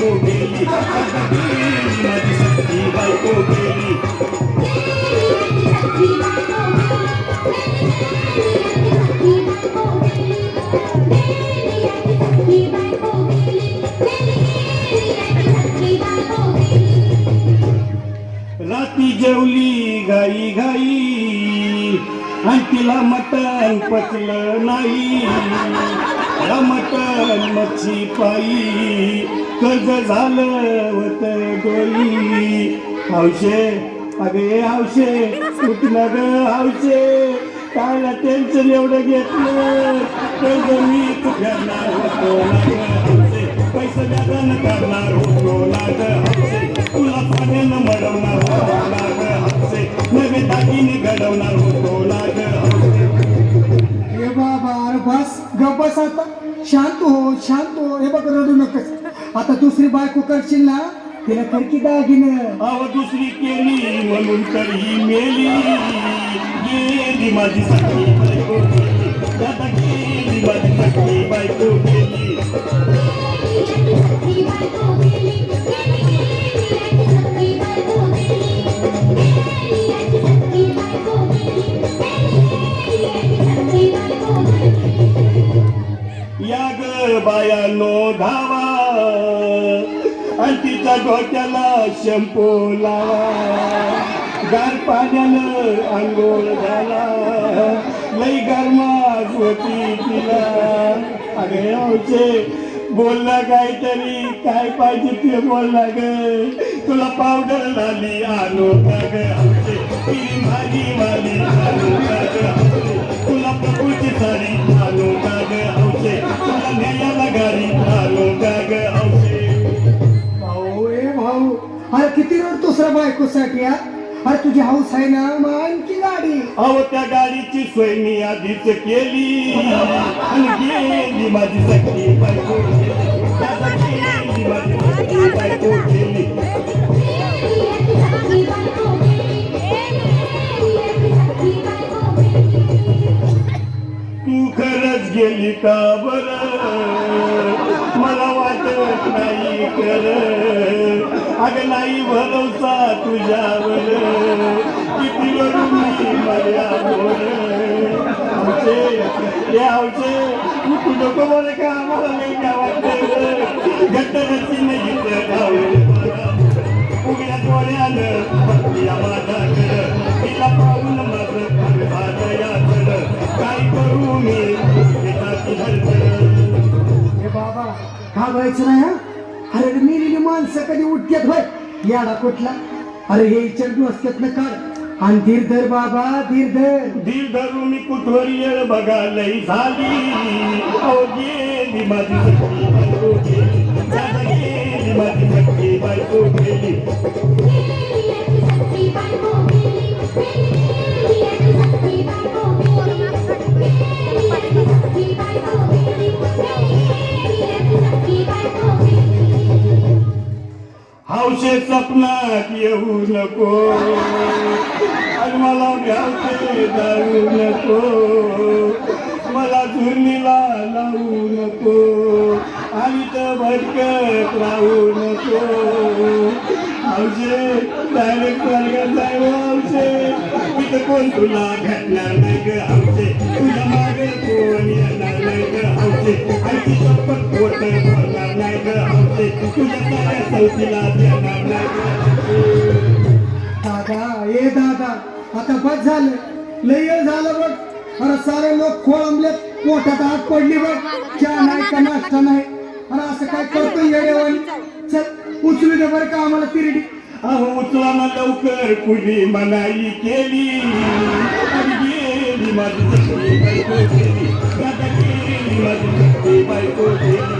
बायको गेली आता गेली माझी सख्खी बायको गेली राती जेवली घाई घाई आणि तिला मटण पचलं नाही मटण मच्छी पायी कर्ज झालं होत डोई हौशे अगे हौशे कुठलं ग हौशे कायला टेन्शन एवढं घेतलं कर्ज मी फेडणार होतो हौशे पैसे व्याजानं करणार होतो नाग हौशे तुला पाण्यानं मडवणार होतो नाग हौशे नवे दागिने घडवणार होतो नाग हौशे हे बाबा अरे बस गप बस आता शांत हो हे बघ रडू नकोस आता दुसरी बायको करशील ना तिला करकी दागिने अव दुसरी केली म्हणून तर ही मेली गेली माझी सखी बायको गेली आता गेली माझी सखी बायको गेली या ग बायानो धावा आणि तिच्या डोक्याला शॅम्पू लावा गार पाण्यानं आंघोळ झाला लई गरमास होती तिला अगे हौशे बोलला काहीतरी काय पाहिजे ते बोलला ग तुला पावडर लाली आणू का ग हौशे तिरी भाजी वाली आणू का ग हौशे तुला प्रभूची साडी आणू का ग हौशे तुला न्यायाला गाडी आणू का ग हौशे भाऊ अरे किती रड दुसऱ्या बायकोसाठी अरे तुझी हौस आहे ना मग आणखी गाडी अहो त्या गाडीची सोय मी आधीच केली आणि गेली माझी सखी बायको गेली माझी सखी बायको गेली तू खरंच गेली का बरं मला वाटत नाही कर अगं नाही भरोसा तुझ्यावर किती वरून मी माझ्यावर हौशे तू नको बोले का आम्हाला नाही काय वाटत गट्टरची नाही उघड्या डोळ्यानं बघती माझ्याकडं तिला पाहून माझं भाजयाकडं काय करू मी हे बाबा घाबरायचं नाही हा अरे मेलेली माणसं कधी उठत्यात होय याडा कुठला अरे हे चढू असतात ना काढ आणि धीर धर बाबा धीर धरू मी कुठवर येळ बघा लई झाली अहो गेली माझी सखी बायको गेली गेली माझी सखी बायको गेली हौशे सपनात येऊ नको आणि मला घ्यावते जाऊ नको मला झुरणीला लावू नको आणि तर भटकत राहू नको हौशे डायरेक्ट स्वर्गात जाऊ हौशे तिथं कोण तुला भेटणार नाही ग हौशे तुझ्या मागे कोण येणार नाही ग हौशे आणि ती चप्पल पोट बोलणार नाही ग हौशे तुझ्या साऱ्या चौकीला देणार नाही ग दादा दादा आता बस झालं लय झालं बघ अरे सारे लोक खोळंबले पोटात आत पडली बघ चहा नाही का नाश्ता नाही अरे असं काय करतो येडेवानी चल उचलू दे बरं का आम्हाला तिरडी अहो उचला ना लवकर कुणी मनाई केली आणि गेली माझी सखी बायको गेली गेली माझी सखी बायको गेली